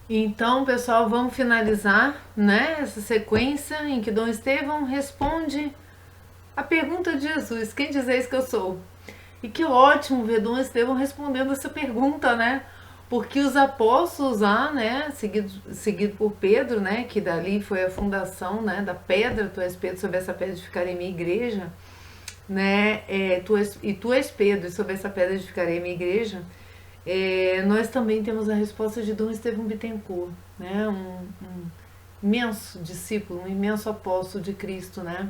Então, pessoal, vamos finalizar, né, essa sequência em que Dom Estevão responde a pergunta de Jesus: quem dizeis que eu sou? E que ótimo ver Dom Estevão respondendo essa pergunta, né? Porque os apóstolos lá, né, seguido por Pedro, né, que dali foi a fundação, né, da pedra, tu és Pedro, sobre essa pedra edificarei minha igreja, né, tu és Pedro, e sobre essa pedra edificarei minha igreja. Nós também temos a resposta de Dom Estevão Bittencourt, né, um imenso discípulo, um imenso apóstolo de Cristo, né?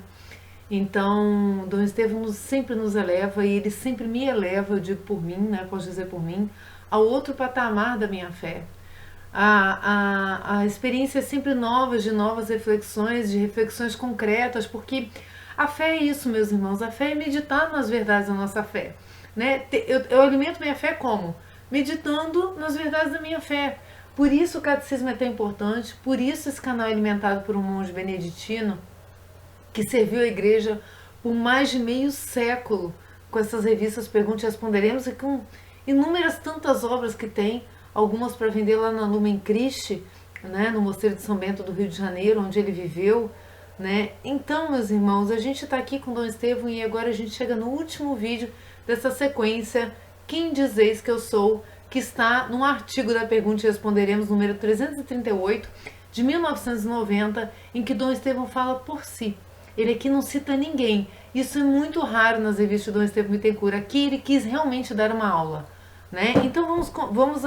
Então, Dom Estevão sempre nos eleva e ele sempre me eleva, eu digo por mim, né, posso dizer por mim, ao outro patamar da minha fé. A experiência é sempre nova, de novas reflexões, de reflexões concretas, porque a fé é isso, meus irmãos, a fé é meditar nas verdades da nossa fé. Né? Eu alimento minha fé como? Meditando nas verdades da minha fé. Por isso o catecismo é tão importante, por isso esse canal é alimentado por um monge beneditino, que serviu a igreja por mais de meio século com essas revistas Pergunte e Responderemos e com inúmeras tantas obras que tem, algumas para vender lá na Lumen Christi, né, no Mosteiro de São Bento do Rio de Janeiro, onde ele viveu. Né? Então, meus irmãos, a gente está aqui com Dom Estevão e agora a gente chega no último vídeo dessa sequência, Quem Dizeis que eu sou?, que está num artigo da Pergunte e Responderemos, número 338, de 1990, em que Dom Estevão fala por si. Ele aqui não cita ninguém. Isso é muito raro nas revistas de Dom Estevão Bittencourt. Aqui ele quis realmente dar uma aula. Né? Então vamos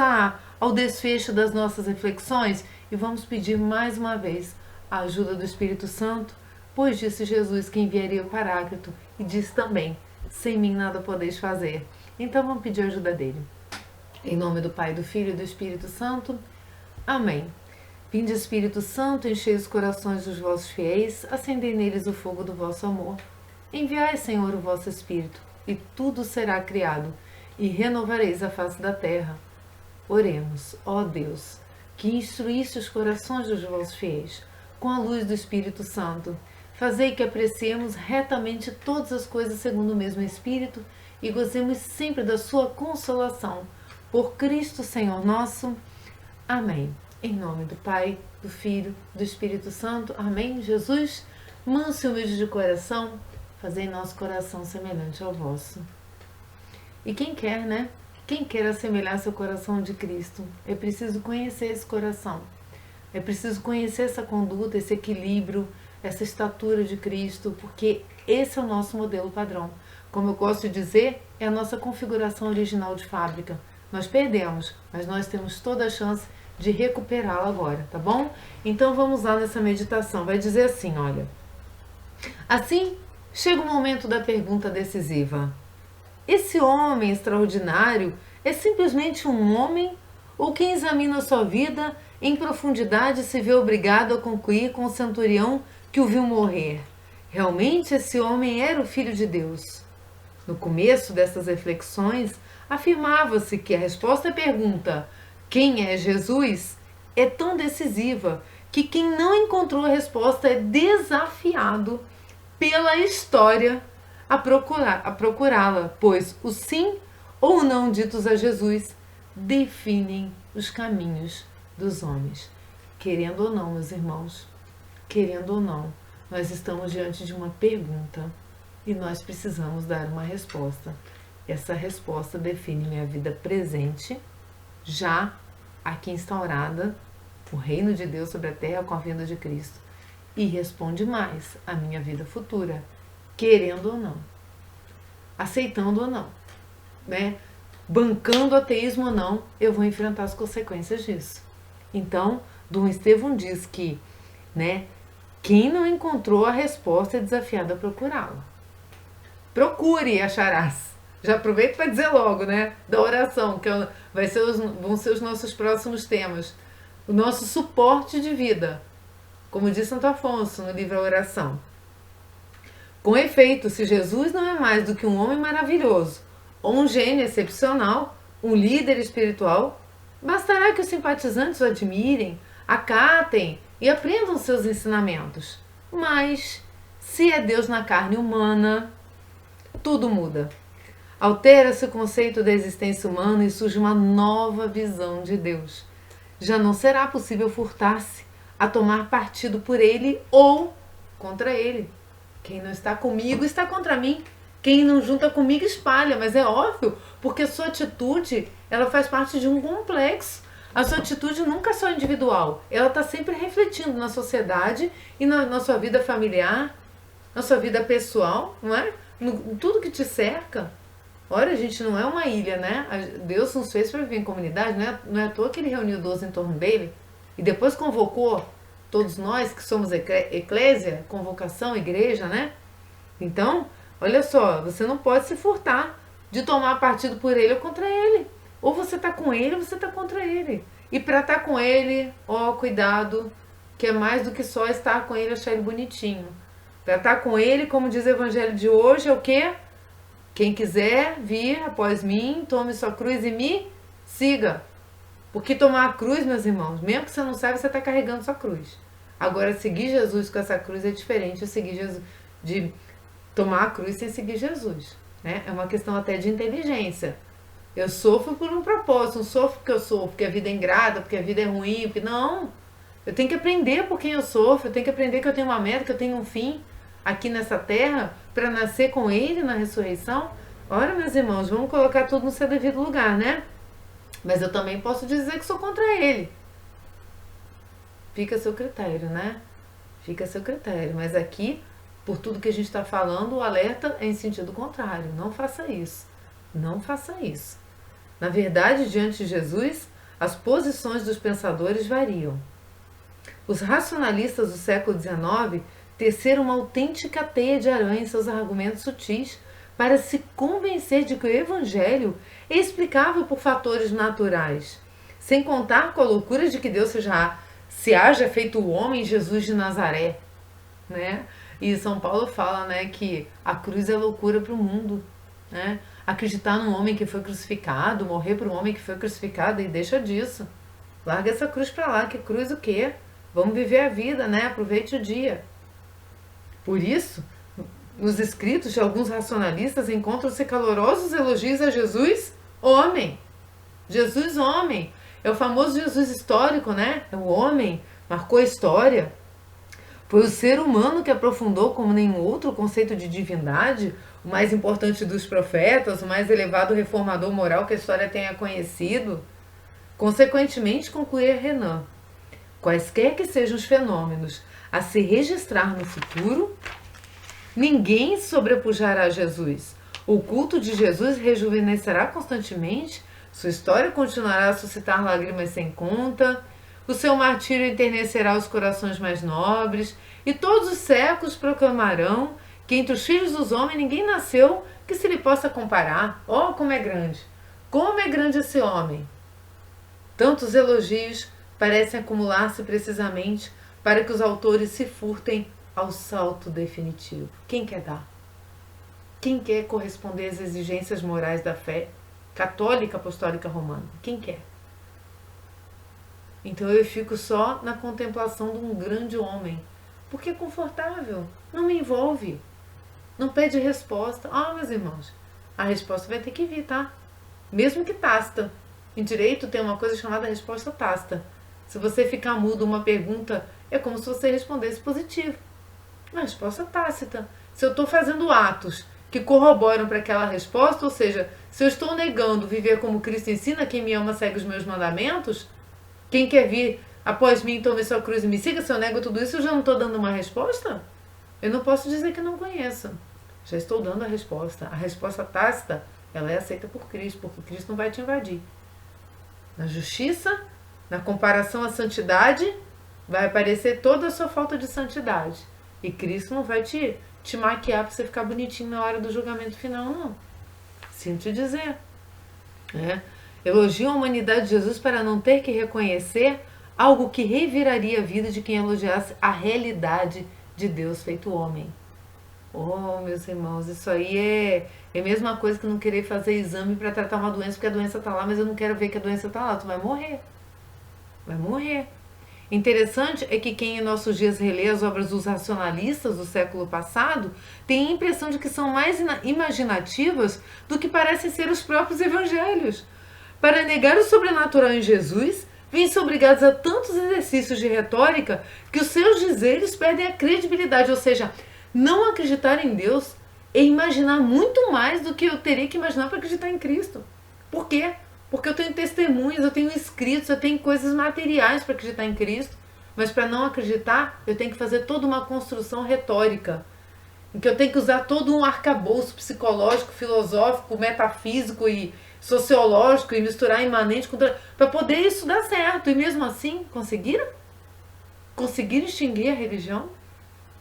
ao desfecho das nossas reflexões e vamos pedir mais uma vez a ajuda do Espírito Santo, pois disse Jesus que enviaria o Paráclito e disse também: sem mim nada podeis fazer. Então vamos pedir a ajuda dele. Em nome do Pai, do Filho e do Espírito Santo. Amém. Vinde, Espírito Santo, enchei os corações dos vossos fiéis, acendei neles o fogo do vosso amor. Enviai, Senhor, o vosso Espírito, e tudo será criado, e renovareis a face da terra. Oremos, ó Deus, que instruíste os corações dos vossos fiéis, com a luz do Espírito Santo. Fazei que apreciemos retamente todas as coisas segundo o mesmo Espírito, e gozemos sempre da sua consolação. Por Cristo, Senhor nosso. Amém. Em nome do Pai, do Filho, do Espírito Santo. Amém. Jesus, manso e humilde de coração, fazei nosso coração semelhante ao vosso. E quem quer, né? Quem quer assemelhar seu coração ao de Cristo, é preciso conhecer esse coração. É preciso conhecer essa conduta, esse equilíbrio, essa estatura de Cristo, porque esse é o nosso modelo padrão. Como eu gosto de dizer, é a nossa configuração original de fábrica. Nós perdemos, mas nós temos toda a chance de recuperá-la agora, tá bom? Então vamos lá nessa meditação. Vai dizer assim, olha. Assim, chega o momento da pergunta decisiva. Esse homem extraordinário é simplesmente um homem ou quem examina sua vida em profundidade se vê obrigado a concluir com o centurião que o viu morrer? Realmente esse homem era o Filho de Deus. No começo dessas reflexões, afirmava-se que a resposta à pergunta quem é Jesus é tão decisiva que quem não encontrou a resposta é desafiado pela história a procurá-la, pois o sim ou não ditos a Jesus definem os caminhos dos homens. Querendo ou não, meus irmãos, querendo ou não, nós estamos diante de uma pergunta e nós precisamos dar uma resposta. Essa resposta define minha vida presente, já aqui instaurada, o reino de Deus sobre a terra com a vinda de Cristo, e responde mais a minha vida futura, querendo ou não, aceitando ou não, né? Bancando o ateísmo ou não, eu vou enfrentar as consequências disso. Então, Dom Estevão diz que, né, quem não encontrou a resposta é desafiado a procurá-la. Procure e acharás. Já aproveito para dizer logo, né, da oração, que vão ser os nossos próximos temas. O nosso suporte de vida, como diz Santo Afonso no livro A Oração. Com efeito, se Jesus não é mais do que um homem maravilhoso, ou um gênio excepcional, um líder espiritual, bastará que os simpatizantes o admirem, acatem e aprendam seus ensinamentos. Mas, se é Deus na carne humana, tudo muda. Altera-se o conceito da existência humana e surge uma nova visão de Deus. já não será possível furtar-se a tomar partido por ele ou contra ele. Quem não está comigo está contra mim. Quem não junta comigo espalha, mas é óbvio, porque a sua atitude, ela faz parte de um complexo. A sua atitude nunca é só individual, ela está sempre refletindo na sociedade e na sua vida familiar, na sua vida pessoal, não é? Em tudo que te cerca. Olha, a gente não é uma ilha, né? Deus nos fez para viver em comunidade, não é à toa que ele reuniu 12 em torno dele e depois convocou todos nós que somos eclésia, convocação, igreja, né? Então, olha só, você não pode se furtar de tomar partido por ele ou contra ele. Ou você está com ele ou você está contra ele. E para estar com ele, ó, cuidado, que é mais do que só estar com ele e achar ele bonitinho. Para estar com ele, como diz o evangelho de hoje, é o quê? Quem quiser vir após mim, tome sua cruz e me siga. Porque tomar a cruz, meus irmãos, mesmo que você não saiba, você está carregando sua cruz. Agora, seguir Jesus com essa cruz é diferente de seguir Jesus, de tomar a cruz sem seguir Jesus, né? É uma questão até de inteligência. Eu sofro por um propósito, não sofro porque eu sofro, porque a vida é ingrata, porque a vida é ruim, porque não. Eu tenho que aprender por quem eu sofro, eu tenho que aprender que eu tenho uma meta, que eu tenho um fim aqui nessa terra para nascer com ele na ressurreição. Ora, meus irmãos, vamos colocar tudo no seu devido lugar, né? Mas eu também posso dizer que sou contra ele. Fica a seu critério, né? Fica a seu critério. Mas aqui, por tudo que a gente está falando, o alerta é em sentido contrário. Não faça isso. Não faça isso. Na verdade, diante de Jesus, as posições dos pensadores variam. Os racionalistas do século XIX teceram uma autêntica teia de aranha em seus argumentos sutis para se convencer de que o Evangelho é explicável por fatores naturais, sem contar com a loucura de que Deus se haja feito o homem Jesus de Nazaré, né? E São Paulo fala, né, que a cruz é loucura para o mundo, né? Acreditar num homem que foi crucificado, morrer por um homem que foi crucificado, e deixa disso. Larga essa cruz para lá, que cruz o quê? Vamos viver a vida, né? Aproveite o dia. Por isso, nos escritos de alguns racionalistas encontram-se calorosos elogios a Jesus, homem. Jesus, homem. É o famoso Jesus histórico, né? É o homem, marcou a história. Foi o ser humano que aprofundou como nenhum outro o conceito de divindade, o mais importante dos profetas, o mais elevado reformador moral que a história tenha conhecido. Consequentemente, concluía Renan, quaisquer que sejam os fenômenos a se registrar no futuro, ninguém sobrepujará a Jesus. O culto de Jesus rejuvenescerá constantemente, sua história continuará a suscitar lágrimas sem conta, o seu martírio enternecerá os corações mais nobres, e todos os séculos proclamarão que entre os filhos dos homens ninguém nasceu que se lhe possa comparar. Oh, como é grande! Como é grande esse homem! Tantos elogios parecem acumular-se precisamente para que os autores se furtem ao salto definitivo. Quem quer dar? Quem quer corresponder às exigências morais da fé católica apostólica romana? Quem quer? Então eu fico só na contemplação de um grande homem, porque é confortável, não me envolve, não pede resposta. Ah, meus irmãos, a resposta vai ter que vir, tá? Mesmo que tácita. Em direito tem uma coisa chamada resposta tácita. Se você ficar mudo uma pergunta, é como se você respondesse positivo. Uma resposta tácita. Se eu estou fazendo atos que corroboram para aquela resposta, ou seja, se eu estou negando viver como Cristo ensina, quem me ama segue os meus mandamentos, quem quer vir após mim, tome sua cruz e me siga, se eu nego tudo isso, eu já não estou dando uma resposta? Eu não posso dizer que não conheço. Já estou dando a resposta. A resposta tácita, ela é aceita por Cristo, porque Cristo não vai te invadir. Na justiça, na comparação à santidade, vai aparecer toda a sua falta de santidade. E Cristo não vai te maquiar para você ficar bonitinho na hora do julgamento final, não. Sinto te dizer. Elogio a humanidade de Jesus para não ter que reconhecer algo que reviraria a vida de quem elogiasse a realidade de Deus feito homem. Oh, meus irmãos, isso aí é a mesma coisa que não querer fazer exame para tratar uma doença, porque a doença está lá, mas eu não quero ver que a doença está lá. Tu vai morrer. Vai morrer. Interessante é que quem em nossos dias relê as obras dos racionalistas do século passado tem a impressão de que são mais imaginativas do que parecem ser os próprios evangelhos. Para negar o sobrenatural em Jesus, Vêm-se obrigados a tantos exercícios de retórica que os seus dizeres perdem a credibilidade, ou seja, não acreditar em Deus é imaginar muito mais do que eu teria que imaginar para acreditar em Cristo. Por quê? Porque eu tenho testemunhas, eu tenho escritos, eu tenho coisas materiais para acreditar em Cristo, mas para não acreditar, eu tenho que fazer toda uma construção retórica, em que eu tenho que usar todo um arcabouço psicológico, filosófico, metafísico e sociológico e misturar imanente com para poder isso dar certo. E mesmo assim, conseguiram? Conseguiram extinguir a religião?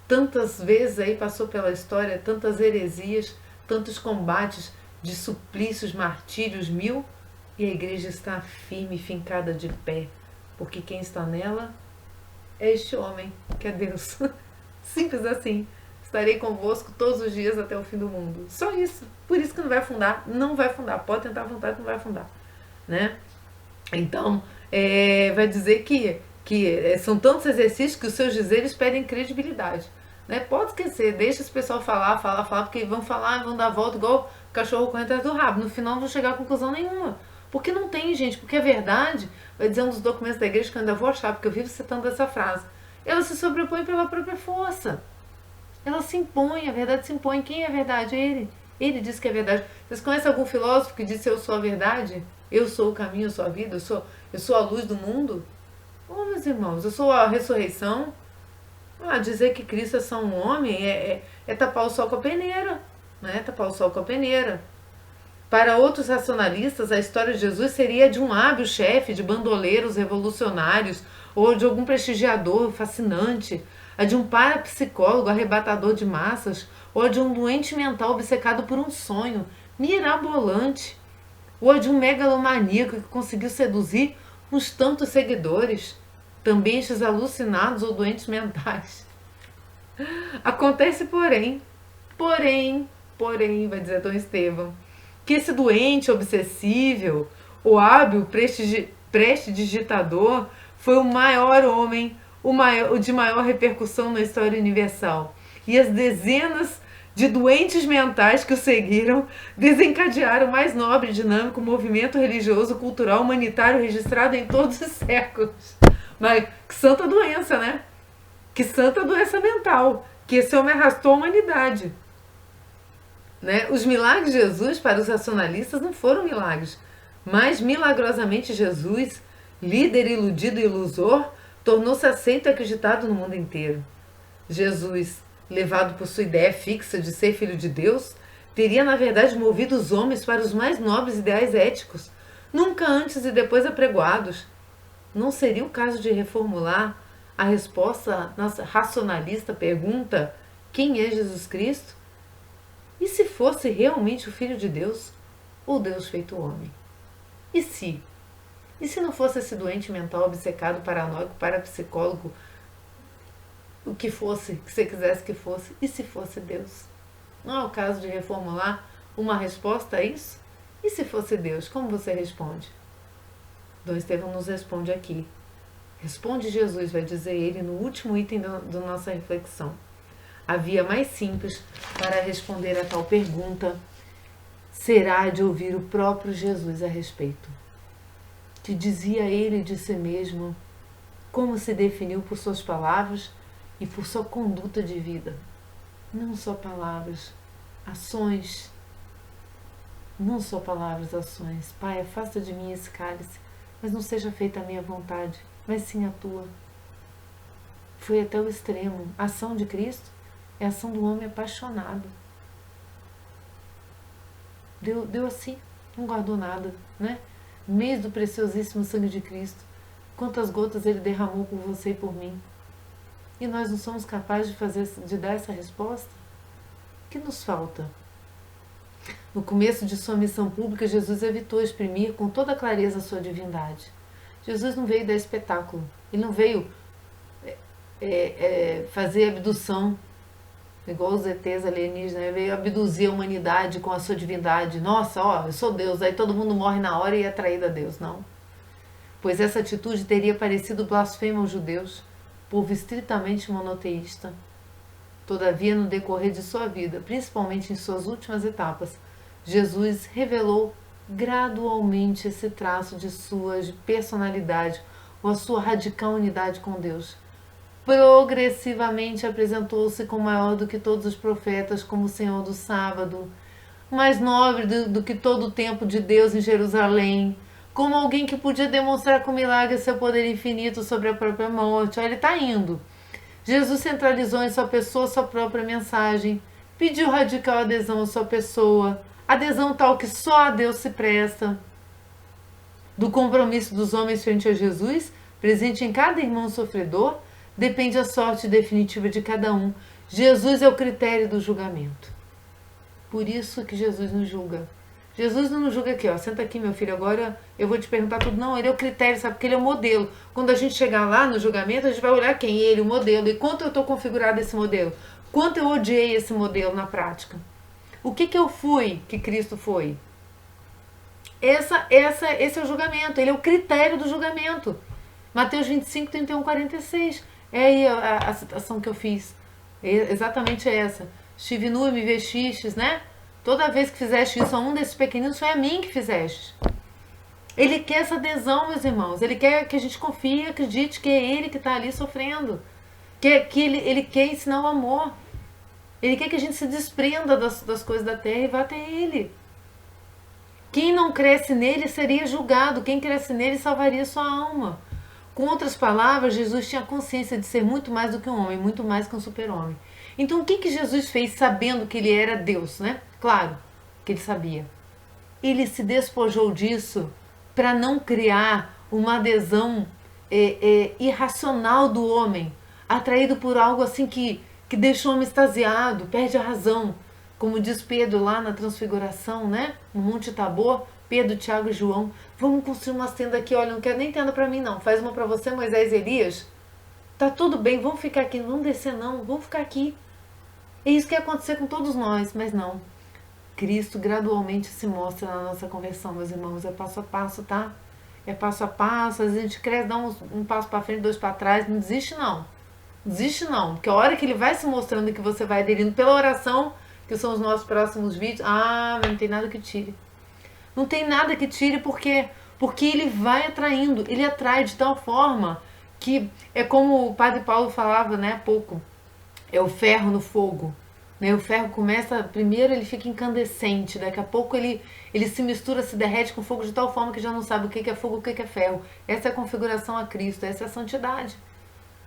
Tantas vezes aí passou pela história, tantas heresias, tantos combates de suplícios, martírios, mil, e a igreja está firme e fincada de pé, porque quem está nela é este homem, que é Deus. Simples assim. Estarei convosco todos os dias até o fim do mundo. Só isso. Por isso que não vai afundar. Não vai afundar. Pode tentar afundar que não vai afundar. Né? Então, vai dizer que são tantos exercícios que os seus dizeres pedem credibilidade. Né? Pode esquecer. Deixa esse pessoal falar, porque vão falar, vão dar a volta igual o cachorro correndo atrás do rabo. No final não vão chegar a conclusão nenhuma. Porque não tem, gente. Porque a verdade, vai dizer um dos documentos da igreja que eu ainda vou achar, porque eu vivo citando essa frase. Ela se sobrepõe pela própria força. Ela se impõe, a verdade se impõe. Quem é a verdade? Ele. Ele diz que é verdade. Vocês conhecem algum filósofo que disse eu sou a verdade? Eu sou o caminho, eu sou a vida, eu sou a luz do mundo? Oh, meus irmãos, eu sou a ressurreição. Dizer que Cristo é só um homem é tapar o sol com a peneira. Né? Tapar o sol com a peneira. Para outros racionalistas, a história de Jesus seria de um hábil chefe de bandoleiros revolucionários ou de algum prestigiador fascinante, a de um parapsicólogo arrebatador de massas, ou a de um doente mental obcecado por um sonho mirabolante, ou a de um megalomaníaco que conseguiu seduzir uns tantos seguidores, também estes alucinados ou doentes mentais. Acontece, porém, vai dizer Dom Estevão, que esse doente obsessível, o hábil prestidigitador, foi o maior homem, o de maior repercussão na história universal. E as dezenas de doentes mentais que o seguiram desencadearam o mais nobre e dinâmico movimento religioso, cultural, humanitário registrado em todos os séculos. Mas que santa doença, né? Que santa doença mental, que esse homem arrastou a humanidade. Né? Os milagres de Jesus para os racionalistas não foram milagres, mas milagrosamente Jesus, líder iludido e ilusor, tornou-se aceito e acreditado no mundo inteiro. Jesus, levado por sua ideia fixa de ser filho de Deus, teria na verdade movido os homens para os mais nobres ideais éticos, nunca antes e depois apregoados. Não seria o caso de reformular a resposta à nossa racionalista pergunta: quem é Jesus Cristo? E se fosse realmente o Filho de Deus, ou Deus feito homem? E se? E se não fosse esse doente mental, obcecado, paranoico, parapsicólogo, o que fosse, que você quisesse que fosse, e se fosse Deus? Não é o caso de reformular uma resposta a isso? E se fosse Deus, como você responde? Dom Estevão nos responde aqui. Responde Jesus, vai dizer ele no último item da nossa reflexão. A via mais simples para responder a tal pergunta será de ouvir o próprio Jesus a respeito. Que dizia ele de si mesmo, como se definiu por suas palavras e por sua conduta de vida. Não só palavras, ações. Não só palavras, ações. Pai, afasta de mim esse cálice, mas não seja feita a minha vontade, mas sim a tua. Foi até o extremo. A ação de Cristo é a ação do homem apaixonado. Deu assim, não guardou nada, né? No meio do preciosíssimo sangue de Cristo, quantas gotas ele derramou por você e por mim. E nós não somos capazes de dar essa resposta? O que nos falta? No começo de sua missão pública, Jesus evitou exprimir com toda clareza a sua divindade. Jesus não veio dar espetáculo, ele não veio fazer abdução, igual os ETs alienígenas, ele veio abduzir a humanidade com a sua divindade. Nossa, eu sou Deus, aí todo mundo morre na hora e é traído a Deus. Não. Pois essa atitude teria parecido blasfema aos judeus, povo estritamente monoteísta. Todavia, no decorrer de sua vida, principalmente em suas últimas etapas, Jesus revelou gradualmente esse traço de sua personalidade, ou a sua radical unidade com Deus. Progressivamente apresentou-se como maior do que todos os profetas, como o Senhor do sábado, mais nobre do que todo o tempo de Deus em Jerusalém, como alguém que podia demonstrar com milagre seu poder infinito sobre a própria morte. Olha, ele está indo. Jesus centralizou em sua pessoa sua própria mensagem, pediu radical adesão à sua pessoa, adesão tal que só a Deus se presta. Do compromisso dos homens frente a Jesus, presente em cada irmão sofredor, depende a sorte definitiva de cada um. Jesus é o critério do julgamento. Por isso que Jesus nos julga. Jesus não nos julga aqui, ó, senta aqui, meu filho, agora eu vou te perguntar tudo. Não, ele é o critério, sabe? Porque ele é o modelo. Quando a gente chegar lá no julgamento, a gente vai olhar quem? Ele, o modelo. E quanto eu estou configurado esse modelo? Quanto eu odiei esse modelo na prática? O que eu fui que Cristo foi? Esse é o julgamento, ele é o critério do julgamento. Mateus 25, 31, 46. É aí a citação que eu fiz. É exatamente essa. Estive nu e me vestistes, né? Toda vez que fizeste isso a um desses pequeninos, foi a mim que fizeste. Ele quer essa adesão, meus irmãos. Ele quer que a gente confie e acredite que é ele que está ali sofrendo. Que ele quer ensinar o amor. Ele quer que a gente se desprenda das coisas da terra e vá até ele. Quem não cresce nele seria julgado. Quem cresce nele salvaria sua alma. Com outras palavras, Jesus tinha consciência de ser muito mais do que um homem, muito mais que um super-homem. Então, o que Jesus fez sabendo que ele era Deus, né? Claro que ele sabia. Ele se despojou disso para não criar uma adesão irracional do homem, atraído por algo assim que deixa o homem extasiado, perde a razão. Como diz Pedro lá na Transfiguração, né? No Monte Tabor, Pedro, Tiago e João. Vamos construir uma tenda aqui, olha, não quero nem tenda para mim não. Faz uma para você, Moisés e Elias. Tá tudo bem, vamos ficar aqui, não vamos descer não, vamos ficar aqui. É isso que ia acontecer com todos nós, mas não. Cristo gradualmente se mostra na nossa conversão, meus irmãos. É passo a passo, tá? É passo a passo. Às vezes a gente cresce, dá um passo para frente, 2 para trás. Não desiste não. Desiste não. Porque a hora que ele vai se mostrando que você vai aderindo pela oração, que são os nossos próximos vídeos, mas não tem nada que tire. Não tem nada que tire porque ele vai atraindo. Ele atrai de tal forma que é como o Padre Paulo falava, né, há pouco. É o ferro no fogo. Né? O ferro começa, primeiro ele fica incandescente, daqui a pouco ele se mistura, se derrete com fogo de tal forma que já não sabe o que é fogo, o que é ferro. Essa é a configuração a Cristo, essa é a santidade.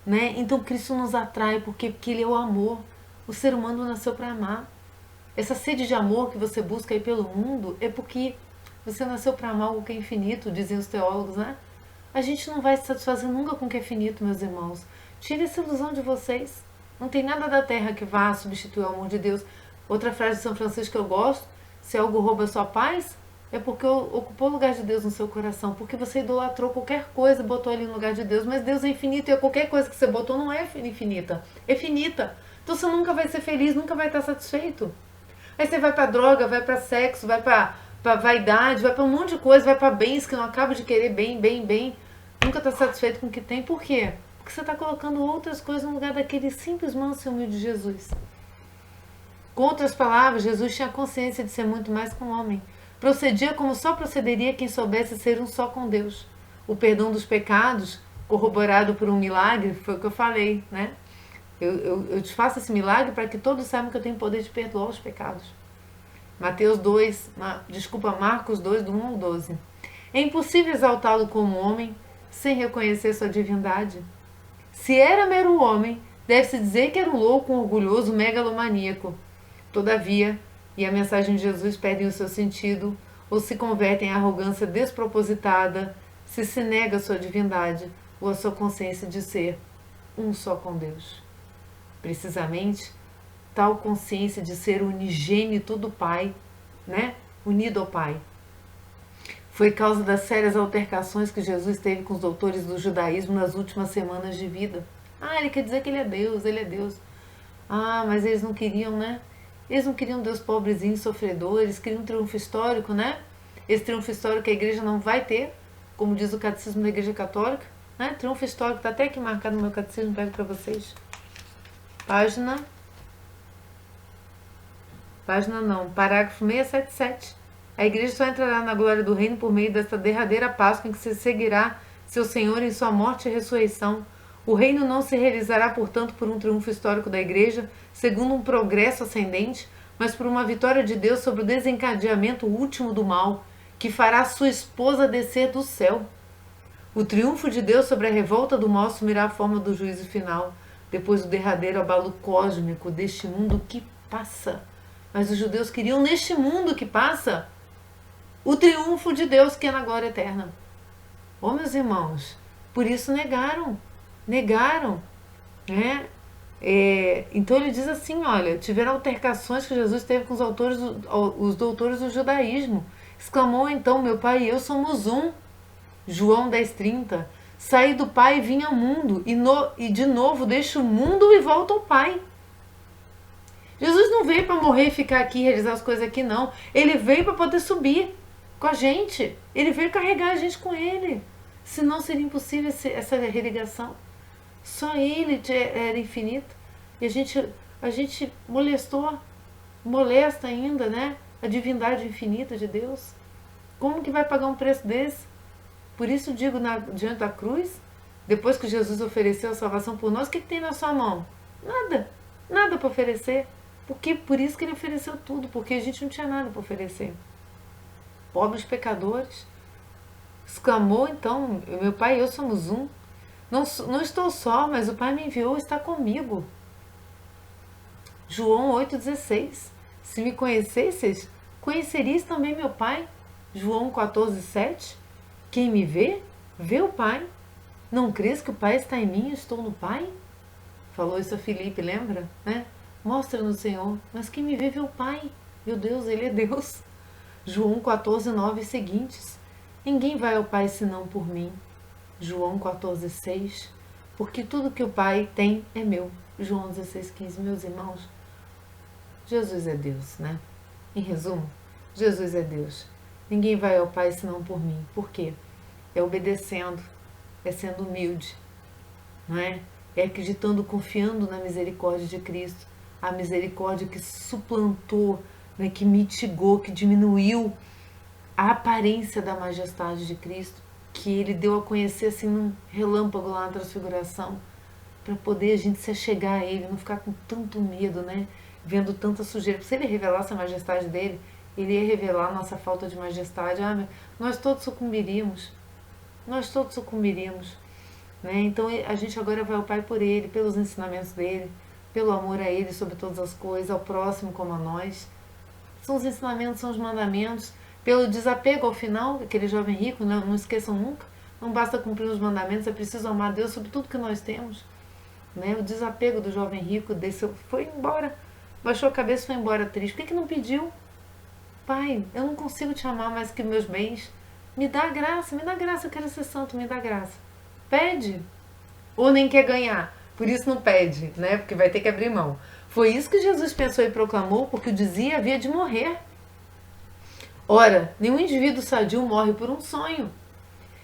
Né? Então Cristo nos atrai porque ele é o amor. O ser humano nasceu para amar. Essa sede de amor que você busca aí pelo mundo é porque você nasceu para amar algo que é infinito, dizem os teólogos, né? A gente não vai se satisfazer nunca com o que é finito, meus irmãos. Tire essa ilusão de vocês. Não tem nada da terra que vá substituir o amor de Deus. Outra frase de São Francisco que eu gosto: se algo rouba a sua paz, é porque ocupou o lugar de Deus no seu coração. Porque você idolatrou qualquer coisa e botou ali no lugar de Deus. Mas Deus é infinito e qualquer coisa que você botou não é infinita. É finita. Então você nunca vai ser feliz, nunca vai estar satisfeito. Aí você vai pra droga, vai pra sexo, vai pra vaidade, vai pra um monte de coisa, vai pra bens que não acaba de querer bem. Nunca tá satisfeito com o que tem. Por quê? Porque você está colocando outras coisas no lugar daquele simples, manso e humilde Jesus. Com outras palavras, Jesus tinha consciência de ser muito mais que um homem. Procedia como só procederia quem soubesse ser um só com Deus. O perdão dos pecados, corroborado por um milagre, foi o que eu falei, né? Eu te faço esse milagre para que todos saibam que eu tenho poder de perdoar os pecados. Marcos 2, do 1 ao 12. É impossível exaltá-lo como homem sem reconhecer sua divindade. Se era mero homem, deve-se dizer que era um louco, um orgulhoso, megalomaníaco. Todavia, e a mensagem de Jesus perde o seu sentido, ou se converte em arrogância despropositada, se nega a sua divindade, ou a sua consciência de ser um só com Deus. Precisamente, tal consciência de ser unigênito do Pai, né? Unido ao Pai. Foi causa das sérias altercações que Jesus teve com os doutores do judaísmo nas últimas semanas de vida. Ele quer dizer que ele é Deus, ele é Deus. Mas eles não queriam, né? Eles não queriam Deus pobrezinho, sofredor, eles queriam um triunfo histórico, né? Esse triunfo histórico a igreja não vai ter, como diz o catecismo da Igreja Católica, né? Triunfo histórico, está até aqui marcado no meu catecismo, pego para vocês. Parágrafo 677. A igreja só entrará na glória do reino por meio desta derradeira Páscoa em que se seguirá seu Senhor, em sua morte e ressurreição. O reino não se realizará, portanto, por um triunfo histórico da Igreja, segundo um progresso ascendente, mas por uma vitória de Deus sobre o desencadeamento último do mal, que fará sua esposa descer do céu. O triunfo de Deus sobre a revolta do mal assumirá a forma do juízo final, depois do derradeiro abalo cósmico deste mundo que passa. Mas os judeus queriam, neste mundo que passa, o triunfo de Deus que é na glória eterna. Oh, meus irmãos, por isso negaram, né? Então ele diz assim, olha, tiveram altercações que Jesus teve com os doutores do judaísmo. Exclamou então, meu pai e eu somos um. João 10,30. Saí do pai e vim ao mundo, e de novo deixo o mundo e volto ao pai. Jesus não veio para morrer e ficar aqui, realizar as coisas aqui, não. Ele veio para poder subir com a gente. Ele veio carregar a gente com ele. Senão seria impossível essa religação. Só ele era infinito. E a gente molesta ainda, né? A divindade infinita de Deus. Como que vai pagar um preço desse? Por isso digo, diante da cruz, depois que Jesus ofereceu a salvação por nós, o que tem na sua mão? Nada para oferecer. Por isso que ele ofereceu tudo, porque a gente não tinha nada para oferecer. Pobres pecadores. Exclamou então, meu pai e eu somos um. Não estou só, mas o Pai me enviou, está comigo. João 8,16. Se me conhecesseis, conheceríeis também meu Pai. João 14,7. Quem me vê, vê o Pai. Não crês que o Pai está em mim e estou no Pai? Falou isso a Filipe, lembra? Né? Mostra no Senhor. Mas quem me vê, vê o Pai. Meu Deus, Ele é Deus. João 14,9 e seguintes. Ninguém vai ao Pai senão por mim. João 14,6. Porque tudo que o Pai tem é meu. João 16,15. Meus irmãos, Jesus é Deus, né? Em resumo, Jesus é Deus. Ninguém vai ao Pai senão por mim. Por quê? É obedecendo, é sendo humilde, não é? É acreditando, confiando na misericórdia de Cristo. A misericórdia que suplantou, né, que mitigou, que diminuiu a aparência da majestade de Cristo, que Ele deu a conhecer assim num relâmpago lá na transfiguração, para poder a gente se achegar a Ele, não ficar com tanto medo, né? Vendo tanta sujeira. Se Ele revelasse a majestade dele, Ele ia revelar a nossa falta de majestade. Nós todos sucumbiríamos. Né? Então a gente agora vai ao Pai por Ele, pelos ensinamentos dEle, pelo amor a Ele sobre todas as coisas, ao próximo como a nós. São os ensinamentos, são os mandamentos. Pelo desapego ao final, aquele jovem rico, não esqueçam nunca, não basta cumprir os mandamentos, é preciso amar Deus sobre tudo que nós temos. Né? O desapego do jovem rico foi embora, baixou a cabeça e foi embora triste. Por que não pediu? Pai, eu não consigo te amar mais que meus bens. Me dá graça, eu quero ser santo, me dá graça. Pede. Ou nem quer ganhar, por isso não pede, né? Porque vai ter que abrir mão. Foi isso que Jesus pensou e proclamou, porque o dizia havia de morrer. Ora, nenhum indivíduo sadio morre por um sonho.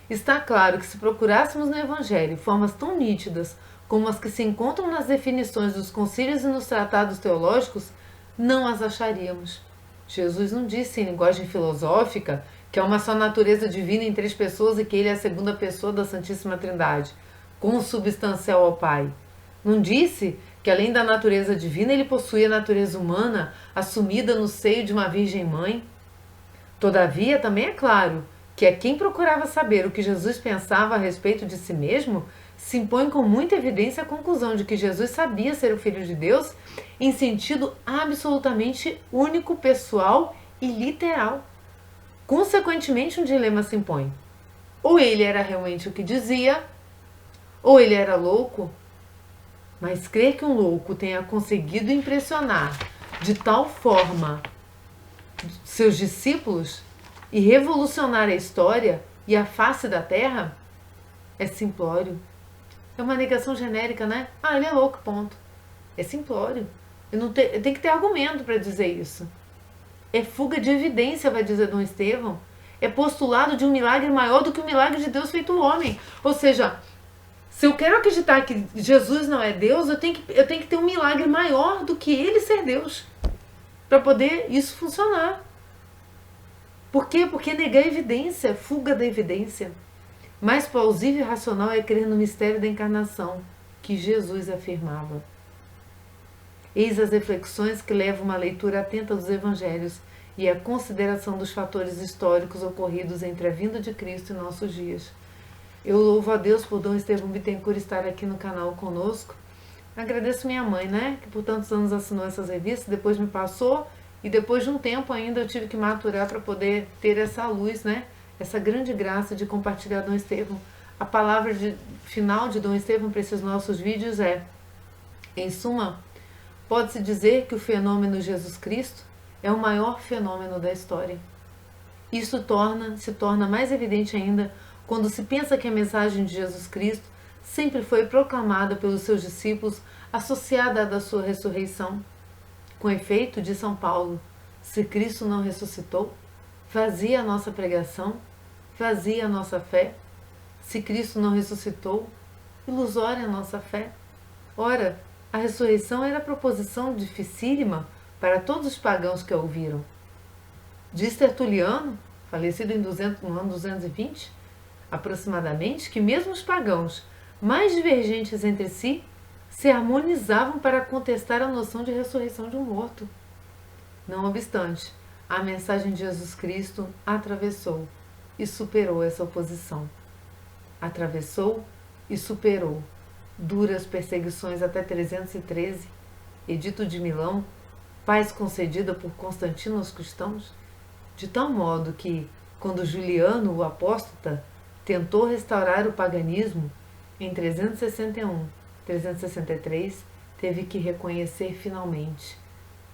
Está claro que se procurássemos no Evangelho formas tão nítidas como as que se encontram nas definições dos concílios e nos tratados teológicos, não as acharíamos. Jesus não disse em linguagem filosófica que há uma só natureza divina em três pessoas e que Ele é a segunda pessoa da Santíssima Trindade, consubstancial ao Pai. Não disse que além da natureza divina Ele possuía a natureza humana assumida no seio de uma Virgem Mãe. Todavia, também é claro que a quem procurava saber o que Jesus pensava a respeito de si mesmo, se impõe com muita evidência a conclusão de que Jesus sabia ser o Filho de Deus em sentido absolutamente único, pessoal e literal. Consequentemente, um dilema se impõe. Ou ele era realmente o que dizia, ou ele era louco. Mas crer que um louco tenha conseguido impressionar de tal forma seus discípulos e revolucionar a história e a face da terra é simplório. É uma negação genérica, né? Ele é louco, ponto. É simplório. Eu tenho que ter argumento para dizer isso. É fuga de evidência, vai dizer Dom Estevão. É postulado de um milagre maior do que o milagre de Deus feito homem. Ou seja, se eu quero acreditar que Jesus não é Deus, eu tenho que ter um milagre maior do que Ele ser Deus, para poder isso funcionar. Por quê? Porque negar a evidência, fuga da evidência. Mais plausível e racional é crer no mistério da encarnação, que Jesus afirmava. Eis as reflexões que levam uma leitura atenta dos evangelhos e a consideração dos fatores históricos ocorridos entre a vinda de Cristo e nossos dias. Eu louvo a Deus por Dom Estevão Bittencourt estar aqui no canal conosco. Agradeço minha mãe, né, que por tantos anos assinou essas revistas, depois me passou e depois de um tempo ainda eu tive que maturar para poder ter essa luz, né, essa grande graça de compartilhar Dom Estevão. A palavra final de Dom Estevão para esses nossos vídeos é: em suma, pode-se dizer que o fenômeno Jesus Cristo é o maior fenômeno da história. Isso se torna mais evidente ainda quando se pensa que a mensagem de Jesus Cristo sempre foi proclamada pelos seus discípulos associada à da sua ressurreição. Com efeito, de São Paulo, se Cristo não ressuscitou, vazia a nossa pregação, vazia a nossa fé. Se Cristo não ressuscitou, ilusória a nossa fé. Ora, a ressurreição era proposição dificílima para todos os pagãos que a ouviram. Diz Tertuliano, falecido no ano 220, aproximadamente, que mesmo os pagãos mais divergentes entre si se harmonizavam para contestar a noção de ressurreição de um morto. Não obstante, a mensagem de Jesus Cristo atravessou e superou essa oposição. Atravessou e superou duras perseguições até 313, Edito de Milão, paz concedida por Constantino aos cristãos, de tal modo que, quando Juliano, o apóstata, tentou restaurar o paganismo, em 361, 363, teve que reconhecer finalmente: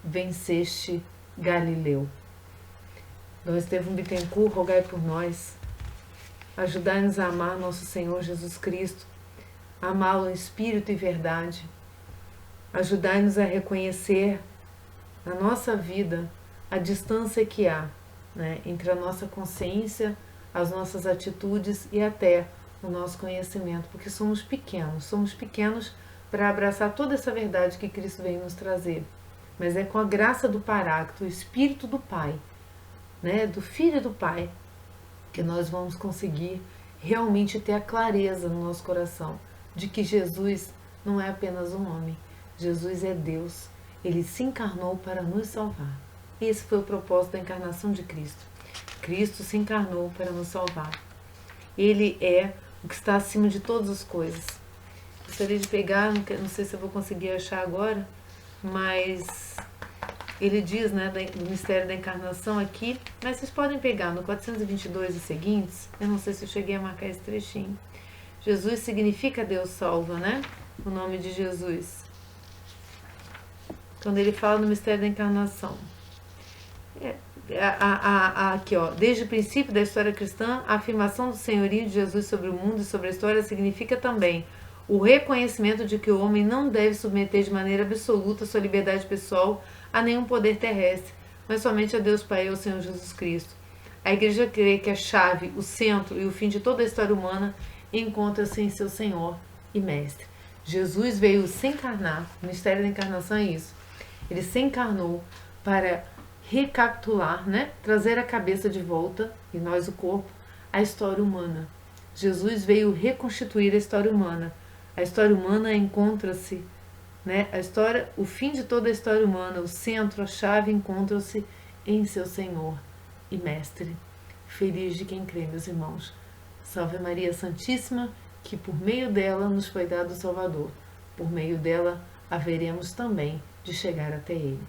venceste Galileu. Dom Estevão Bittencourt, rogai por nós. Ajudai-nos a amar nosso Senhor Jesus Cristo, amá-lo em espírito e verdade. Ajudai-nos a reconhecer na nossa vida a distância que há, né, entre a nossa consciência, as nossas atitudes e até o nosso conhecimento, porque somos pequenos para abraçar toda essa verdade que Cristo vem nos trazer. Mas é com a graça do Paráclito, o Espírito do Pai, né, do Filho e do Pai, que nós vamos conseguir realmente ter a clareza no nosso coração de que Jesus não é apenas um homem, Jesus é Deus, Ele se encarnou para nos salvar. Esse foi o propósito da encarnação de Cristo. Cristo se encarnou para nos salvar. Ele é o que está acima de todas as coisas. Gostaria de pegar, não sei se eu vou conseguir achar agora, mas ele diz, né, do mistério da encarnação aqui, mas vocês podem pegar no 422 e seguintes, eu não sei se eu cheguei a marcar esse trechinho. Jesus significa Deus salva, né? O nome de Jesus. Quando ele fala no mistério da encarnação. Aqui, ó, desde o princípio da história cristã, a afirmação do senhorio de Jesus sobre o mundo e sobre a história significa também o reconhecimento de que o homem não deve submeter de maneira absoluta sua liberdade pessoal a nenhum poder terrestre, mas somente a Deus Pai e ao Senhor Jesus Cristo. A Igreja crê que a chave, o centro e o fim de toda a história humana encontra-se em seu Senhor e Mestre. Jesus veio se encarnar, o mistério da encarnação é isso. Ele se encarnou para recapitular, né? Trazer a cabeça de volta, e nós o corpo, a história humana. Jesus veio reconstituir a história humana. A história humana encontra-se, né? O fim de toda a história humana, o centro, a chave encontram-se em seu Senhor e Mestre. Feliz de quem crê, meus irmãos. Salve Maria Santíssima, que por meio dela nos foi dado o Salvador. Por meio dela haveremos também de chegar até Ele.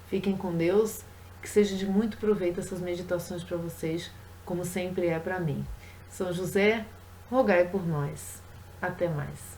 Fiquem com Deus. Que seja de muito proveito essas meditações para vocês, como sempre é para mim. São José, rogai por nós. Até mais.